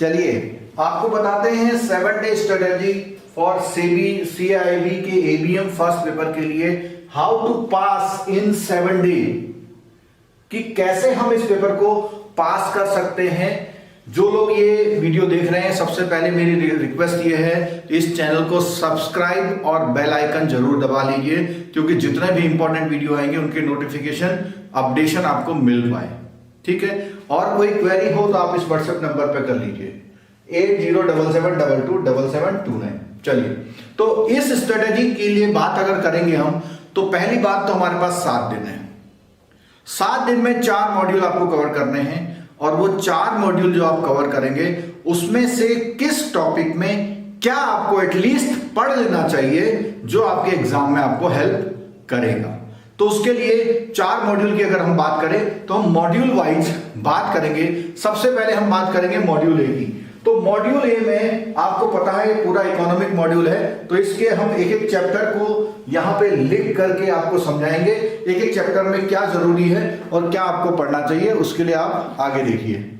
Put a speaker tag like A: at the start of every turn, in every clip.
A: चलिए आपको बताते हैं 7 डे स्ट्रेटेजी फॉर CIB के ABM फर्स्ट पेपर के लिए how to pass in 7 day, कि कैसे हम इस पेपर को पास कर सकते हैं। जो लोग ये वीडियो देख रहे हैं, सबसे पहले मेरी रिक्वेस्ट ये है इस चैनल को सब्सक्राइब और बेल आइकन जरूर दबा लीजिए, क्योंकि जितने भी इंपॉर्टेंट वीडियो आएंगे उनके नोटिफिकेशन अपडेशन आपको मिल पाए। ठीक है, और कोई क्वेरी हो तो आप इस व्हाट्सएप नंबर पे कर लीजिए 8077227729। चलिए, तो इस स्ट्रेटेजी के लिए बात अगर करेंगे हम, तो पहली बात तो हमारे पास 7 दिन है। 7 दिन में 4 मॉड्यूल आपको कवर करने हैं, और वो 4 मॉड्यूल जो आप कवर करेंगे उसमें से किस टॉपिक में क्या आपको एटलीस्ट पढ़ लेना चाहिए जो आपके एग्जाम में आपको हेल्प करेगा। तो उसके लिए 4 मॉड्यूल की अगर हम बात करें तो हम मॉड्यूल वाइज बात करेंगे। सबसे पहले हम बात करेंगे मॉड्यूल ए की। तो मॉड्यूल ए में आपको पता है पूरा इकोनॉमिक मॉड्यूल है, तो इसके हम एक एक चैप्टर को यहां पे लिख करके आपको समझाएंगे, एक एक चैप्टर में क्या जरूरी है और क्या आपको पढ़ना चाहिए। उसके लिए आप आगे देखिए।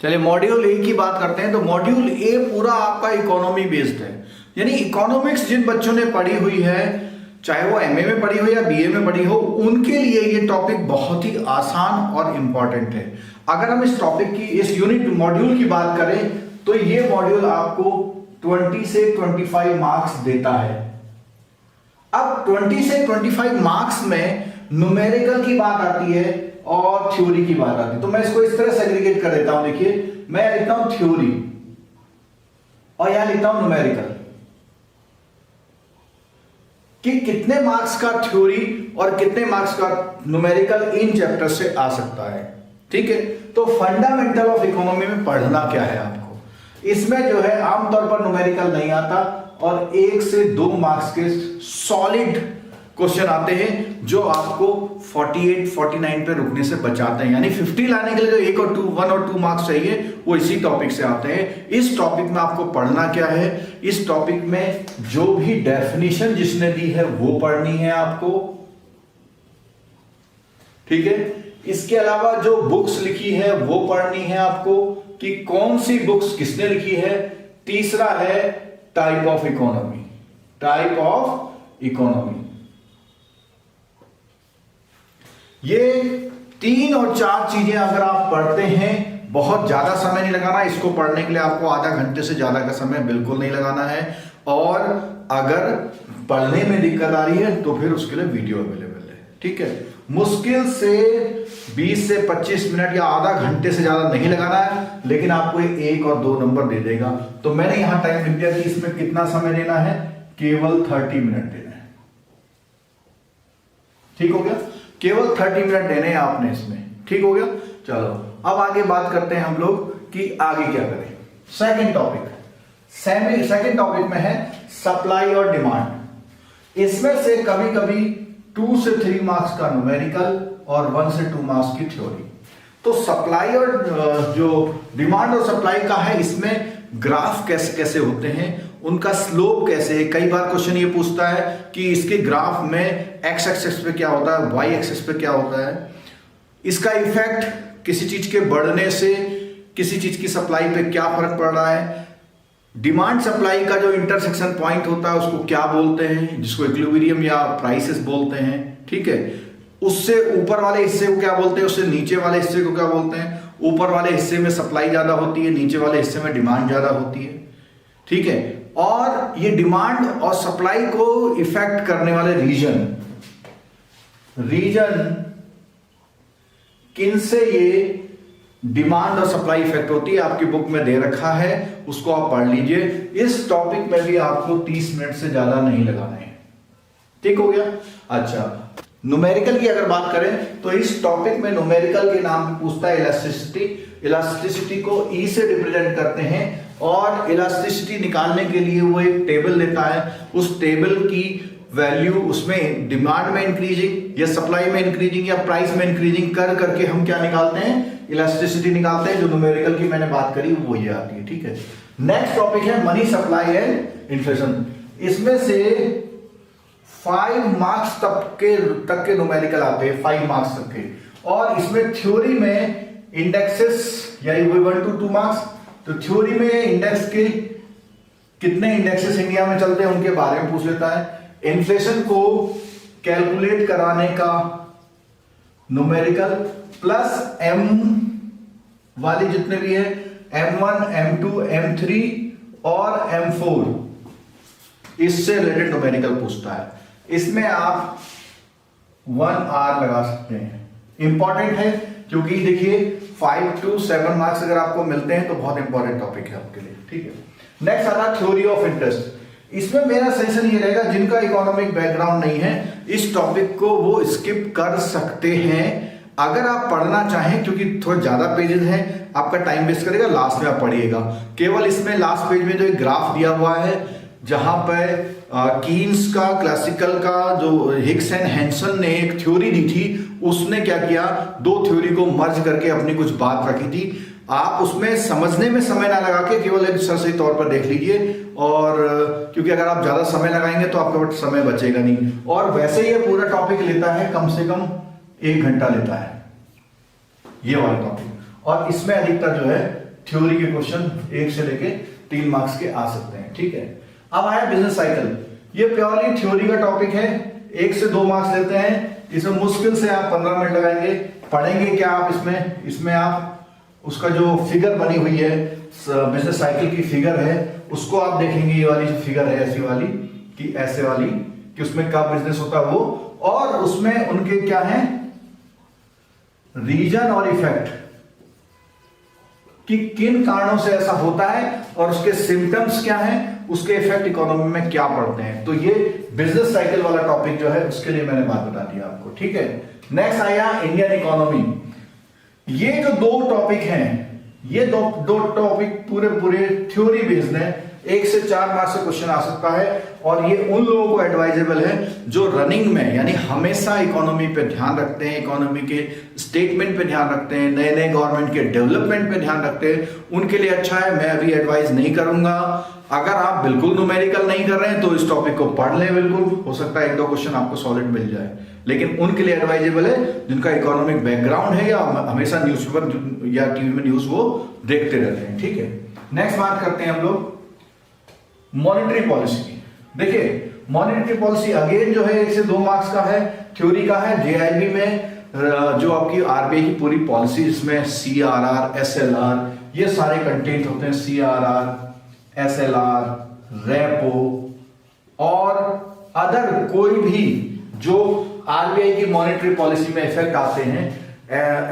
A: चलिए मॉड्यूल ए की बात करते हैं। तो मॉड्यूल ए पूरा आपका इकोनॉमी बेस्ड है, यानी इकोनॉमिक्स जिन बच्चों ने पढ़ी हुई है, चाहे वो MA में पढ़ी हो या BA में पढ़ी हो, उनके लिए ये टॉपिक बहुत ही आसान और इंपॉर्टेंट है। अगर हम इस टॉपिक की, इस यूनिट मॉड्यूल की बात करें, तो ये मॉड्यूल आपको 20 से 25 मार्क्स देता है। अब 20 से 25 मार्क्स में न्यूमेरिकल की बात आती है और थ्योरी की बात आती है। तो मैं इसको इस तरह सेग्रीगेट कर देता हूं। देखिए, मैं लिखता हूं थ्योरी और यहां लिखता हूं न्यूमेरिकल, कि कितने मार्क्स का थ्योरी और कितने मार्क्स का न्यूमेरिकल इन चैप्टर से आ सकता है। ठीक है, तो फंडामेंटल ऑफ इकोनॉमी में पढ़ना क्या है आपको, इसमें जो है आमतौर पर न्यूमेरिकल नहीं आता, और 1 से 2 मार्क्स के सॉलिड क्वेश्चन आते हैं जो आपको 48-49 पे रुकने से बचाते हैं। यानी 50 लाने के लिए जो 1 और 2 मार्क्स चाहिए वो इसी टॉपिक से आते हैं। इस टॉपिक में आपको पढ़ना क्या है, इस टॉपिक में जो भी डेफिनेशन जिसने दी है वो पढ़नी है आपको। ठीक है, इसके अलावा जो बुक्स लिखी है वो पढ़नी है आपको, कि कौन सी बुक्स किसने लिखी है। तीसरा है type of economy, type of economy. ये 3 और 4 चीजें अगर आप पढ़ते हैं, बहुत ज्यादा समय नहीं लगाना इसको पढ़ने के लिए, आपको आधा घंटे से ज्यादा का समय बिल्कुल नहीं लगाना है। और अगर पढ़ने में दिक्कत आ रही है तो फिर उसके लिए वीडियो अवेलेबल है। ठीक है, मुश्किल से 20 से 25 मिनट या आधा घंटे से ज्यादा नहीं लगाना है, लेकिन आपको 1 और 2 नंबर दे देगा। तो मैंने यहां टाइम लिख दिया कि इसमें कितना समय देना है, केवल 30 मिनट देना है। ठीक हो गया, केवल 30 मिनट देने हैं आपने इसमें। ठीक हो गया, चलो अब आगे बात करते हैं हम लोग कि आगे क्या करें। सेकंड टॉपिक में है सप्लाई और डिमांड। इसमें से कभी कभी 2 से 3 मार्क्स का न्यूमेरिकल और 1 से 2 मार्क्स की थ्योरी। तो सप्लाई और जो डिमांड और सप्लाई का है, इसमें ग्राफ कैसे कैसे होते हैं, उनका स्लोप कैसे है। कई बार क्वेश्चन ये पूछता है कि इसके ग्राफ में x एक्सिस पे क्या होता है, y एक्सिस पे क्या होता है, इसका इफेक्ट किसी चीज के बढ़ने से किसी चीज की सप्लाई पे क्या फर्क पड़ रहा है। डिमांड सप्लाई का जो इंटरसेक्शन पॉइंट होता है उसको क्या बोलते हैं, जिसको इक्विलिब्रियम या प्राइसेस बोलते हैं। ठीक है, उससे ऊपर वाले हिस्से को क्या बोलते हैं, उससे नीचे वाले हिस्से को क्या बोलते हैं। ऊपर वाले हिस्से में सप्लाई ज्यादा होती है, नीचे वाले हिस्से में डिमांड ज्यादा होती है। ठीक है, और ये डिमांड और सप्लाई को इफेक्ट करने वाले रीजन किनसे ये डिमांड और सप्लाई इफेक्ट होती है, आपकी बुक में दे रखा है, उसको आप पढ़ लीजिए। इस टॉपिक में भी आपको 30 मिनट से ज्यादा नहीं लगाना है। ठीक हो गया। अच्छा, न्यूमेरिकल की अगर बात करें तो इस टॉपिक में न्यूमेरिकल के नाम पे पूछता है इलास्टिसिटी। इलास्टिसिटी को E से रिप्रेजेंट करते हैं, और इलास्टिसिटी निकालने के लिए वो एक टेबल देता है। उस टेबल की वैल्यू, उसमें डिमांड में इंक्रीजिंग या सप्लाई में इंक्रीजिंग या प्राइस में इंक्रीजिंग कर करके हम क्या निकालते हैं, इलास्टिसिटी निकालते हैं। जो न्यूमेरिकल की मैंने बात करी वो ये आती है। ठीक है, नेक्स्ट टॉपिक है मनी सप्लाई एंड इन्फ्लेशन। इसमें से 5 मार्क्स तक के न्यूमेरिकल आते हैं, 5 मार्क्स तक के। और इसमें थ्योरी में इंडेक्सेस या 1 to 2 मार्क्स, तो थ्योरी में इंडेक्स के कितने इंडेक्सेस इंडिया में चलते हैं उनके बारे में पूछ लेता है। इन्फ्लेशन को कैलकुलेट कराने का न्यूमेरिकल प्लस एम वाली जितने भी है M1, M2, M3 और M4 इससे रिलेटेड न्यूमेरिकल पूछता है। इसमें आप 1 लगा सकते हैं। इंपॉर्टेंट है क्योंकि देखिए 5 to 7 मार्क्स अगर आपको मिलते हैं तो बहुत इंपॉर्टेंट टॉपिक है आपके लिए, ठीक है। नेक्स्ट आता है थ्योरी ऑफ इंटरेस्ट। इसमें मेरा सजेशन ये रहेगा जिनका इकोनॉमिक बैकग्राउंड नहीं है इस टॉपिक को वो स्किप कर सकते हैं अगर आप पढ़ना चाहें, क्योंकि थोड़ा ज्यादा पेजेस हैं, आपका टाइम वेस्ट करेगा, लास्ट में आप पढ़िएगा। केवल इसमें लास्ट पेज में जो एक ग्राफ दिया हुआ है जहां पर कीन्स का क्लासिकल का जो हिग्स एंड हैंसन ने एक थ्योरी दी थी उसने क्या किया, दो थ्योरी को मर्ज करके अपनी कुछ बात रखी थी। आप उसमें समझने में समय ना लगा के केवल एक सरसरी तौर पर देख लीजिए, और क्योंकि अगर आप ज्यादा समय लगाएंगे तो आपका समय बचेगा नहीं। और वैसे ये पूरा टॉपिक लेता है कम से कम 1 घंटा लेता है ये वाला टॉपिक, और इसमें अधिकतर जो है थ्योरी के क्वेश्चन 1 से लेके 3 मार्क्स के आ सकते हैं, ठीक है। अब आया बिजनेस साइकिल। ये प्योरली थ्योरी का टॉपिक है, 1 से 2 मार्क्स लेते हैं। इसमें मुश्किल से आप 15 मिनट लगाएंगे। पढ़ेंगे क्या आप इसमें आप उसका जो फिगर बनी हुई है बिजनेस साइकिल की फिगर है उसको आप देखेंगे। ये वाली जो फिगर है ऐसी वाली कि ऐसे वाली कि उसमें कब बिजनेस होता है वो, और उसमें उनके क्या है रीजन और इफेक्ट कि किन कारणों से ऐसा होता है और उसके सिम्टम्स क्या हैं, उसके इफेक्ट इकोनॉमी में क्या पड़ते हैं। तो ये बिजनेस साइकिल वाला टॉपिक जो है उसके लिए मैंने बात बता दी आपको, ठीक है। नेक्स्ट आया इंडियन इकोनॉमी। ये जो 2 टॉपिक हैं ये दो टॉपिक पूरे थ्योरी बेस्ड है। 1 से 4 मार्क्स से क्वेश्चन आ सकता है, और ये उन लोगों को एडवाइजेबल है जो रनिंग में यानी हमेशा इकोनॉमी पे ध्यान रखते हैं, इकोनॉमी के स्टेटमेंट पे ध्यान रखते हैं, नए नए गवर्नमेंट के डेवलपमेंट पे ध्यान रखते हैं, उनके लिए अच्छा है। मैं अभी एडवाइस नहीं करूंगा। अगर आप बिल्कुल न्यूमेरिकल नहीं कर रहे हैं तो इस टॉपिक को पढ़ लें, बिल्कुल हो सकता है 1-2 क्वेश्चन आपको सॉलिड मिल जाए, लेकिन उनके लिए एडवाइजेबल है जिनका इकोनॉमिक बैकग्राउंड है या हमेशा न्यूज़पेपर या टीवी में न्यूज वो देखते रहते हैं, ठीक है। नेक्स्ट बात करते हैं हम लोग मॉनेटरी पॉलिसी की। देखिए मॉनेटरी पॉलिसी अगेन जो है 1 से 2 मार्क्स का है, थ्योरी का है। जेआईबी में जो आपकी आरबीआई की पूरी पॉलिसी जिसमें सीआरआर, एसएलआर ये सारे कंटेंट होते हैं। सीआरआर, एसएलआर, रेपो और अदर कोई भी जो आरबीआई की मॉनेटरी पॉलिसी में इफेक्ट आते हैं,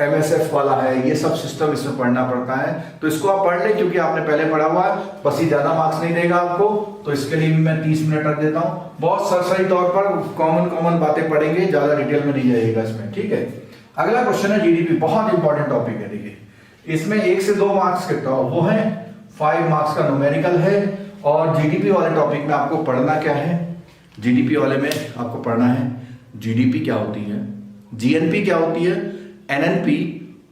A: एमएसएफ वाला है, ये सब सिस्टम इसमें पढ़ना पड़ता है। तो इसको आप पढ़ लें क्योंकि आपने पहले पढ़ा हुआ है, बस ये ज्यादा मार्क्स नहीं देगा आपको, तो इसके लिए भी मैं 30 मिनट रख देता हूं। बहुत सरसरी तौर पर कॉमन बातें पढ़ेंगे, ज्यादा डिटेल में नहीं जाइएगा इसमें, ठीक है। अगला क्वेश्चन है जीडीपी, बहुत इंपॉर्टेंट टॉपिक है। देखिए इसमें 1 से 2 मार्क्स के वो है, 5 मार्क्स का न्यूमेरिकल है। और जीडीपी वाले टॉपिक में आपको पढ़ना क्या है, जीडीपी वाले में आपको पढ़ना है जीडीपी क्या होती है, जीएनपी क्या होती है, एनएनपी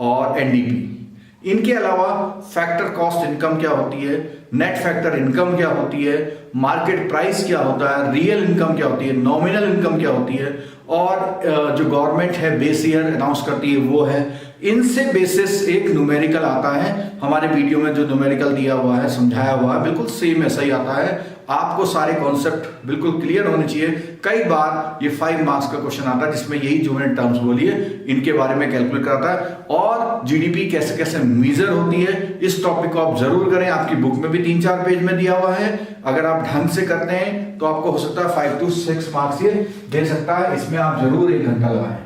A: और एनडीपी। इनके अलावा फैक्टर कॉस्ट इनकम क्या होती है, नेट फैक्टर इनकम क्या होती है, मार्केट प्राइस क्या होता है, रियल इनकम क्या होती है, नॉमिनल इनकम क्या होती है, और जो गवर्नमेंट है बेस ईयर अनाउंस करती है वो है। इनसे बेसिस एक न्यूमेरिकल आता है। हमारे वीडियो में जो न्यूमेरिकल दिया हुआ है, समझाया हुआ है, बिल्कुल सेम ऐसा ही आता है। आपको सारे कॉन्सेप्ट बिल्कुल क्लियर होने चाहिए। कई बार ये 5 मार्क्स का क्वेश्चन आता है जिसमें यही जो मैंने टर्म्स बोली है इनके बारे में कैलकुलेट कराता है, और जीडीपी कैसे कैसे मेजर होती है। इस टॉपिक को आप जरूर करें, आपकी बुक में भी 3-4 पेज में दिया हुआ है। अगर आप ढंग से करते हैं तो आपको हो सकता है 5 to 6 मार्क्स ये दे सकता है। इसमें आप जरूर 1 घंटा लगाएं।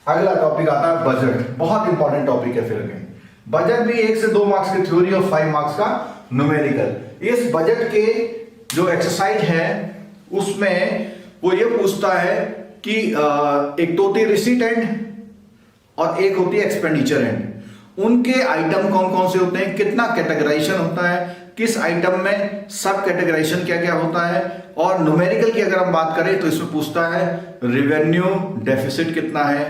A: अगला टॉपिक आता है बजट, बहुत इंपॉर्टेंट टॉपिक है। फिर बजट भी 1 से 2 मार्क्स की थ्योरी और 5 मार्क्स का न्यूमेरिकल। इस बजट के जो एक्सरसाइज है उसमें वो ये पूछता है कि एक तो होती है रिसीट एंड और एक होती है एक्सपेंडिचर एंड। उनके आइटम कौन कौन से होते हैं, कितना कैटेगराइजेशन होता है, किस आइटम में सब कैटेगराइजेशन क्या क्या होता है। और न्यूमेरिकल की अगर हम बात करें तो इसमें पूछता है रेवेन्यू डेफिसिट कितना है,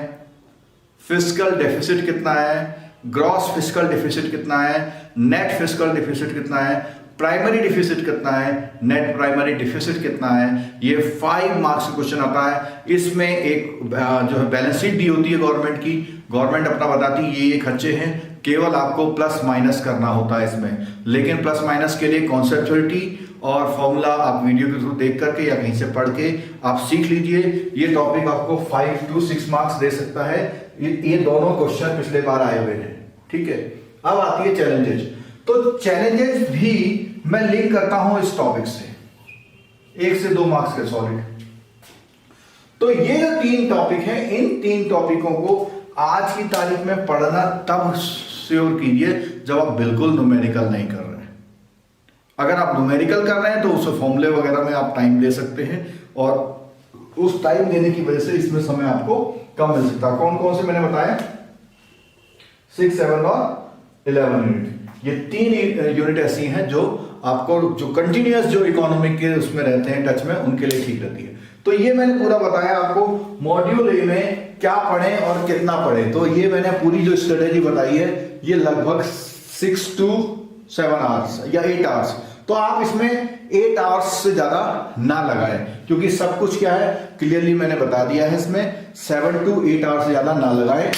A: फिस्कल डेफिसिट कितना है, ग्रॉस फिस्कल डेफिसिट कितना है, नेट फिस्कल डेफिसिट कितना है, प्राइमरी डिफिसिट कितना है, नेट प्राइमरी डिफिसिट कितना है। ये 5 मार्क्स का क्वेश्चन आता है। इसमें एक जो है बैलेंस शीट दी होती है गवर्नमेंट की, गवर्नमेंट अपना बताती है ये खर्चे हैं, केवल आपको प्लस माइनस करना होता है इसमें, लेकिन प्लस माइनस के लिए कॉन्सेप्चुअलिटी और फॉर्मूला आप वीडियो के थ्रू देख करके या कहीं से पढ़ के आप सीख लीजिए। ये टॉपिक आपको 5 to 6 मार्क्स दे सकता है। ये दोनों क्वेश्चन पिछले बार आए हुए हैं, ठीक है। अब आती है चैलेंजेस। तो चैलेंजेस भी मैं लिंक करता हूं इस टॉपिक से, 1 से 2 मार्क्स के सॉलिड। तो ये जो 3 टॉपिक हैं, इन 3 टॉपिकों को आज की तारीख में पढ़ना तब श्योर कीजिए जब आप बिल्कुल न्यूमेरिकल नहीं कर रहे हैं। अगर आप न्यूमेरिकल कर रहे हैं तो उस फॉर्मूले वगैरह में आप टाइम दे सकते हैं, और उस टाइम देने की वजह से इसमें समय आपको कम मिल सकता है। कौन कौन से मैंने बताया? 6, 7 और 11 यूनिट। ये 3 यूनिट ऐसी हैं जो आपको, जो कंटिन्यूअस जो इकोनॉमिक के उसमें रहते हैं टच में, उनके लिए ठीक रहती है। तो ये मैंने पूरा बताया आपको मॉड्यूल ए में क्या पढ़ें और कितना पढ़ें। तो ये मैंने पूरी जो स्ट्रेटेजी बताई है, ये लगभग 6 to 7 आवर्स या 8 आवर्स। तो आप इसमें 8 आवर्स से ज्यादा ना लगाएं, क्योंकि सब कुछ क्या है क्लियरली मैंने बता दिया है। इसमें 7 to 8 आवर्स से ज्यादा ना लगाएं।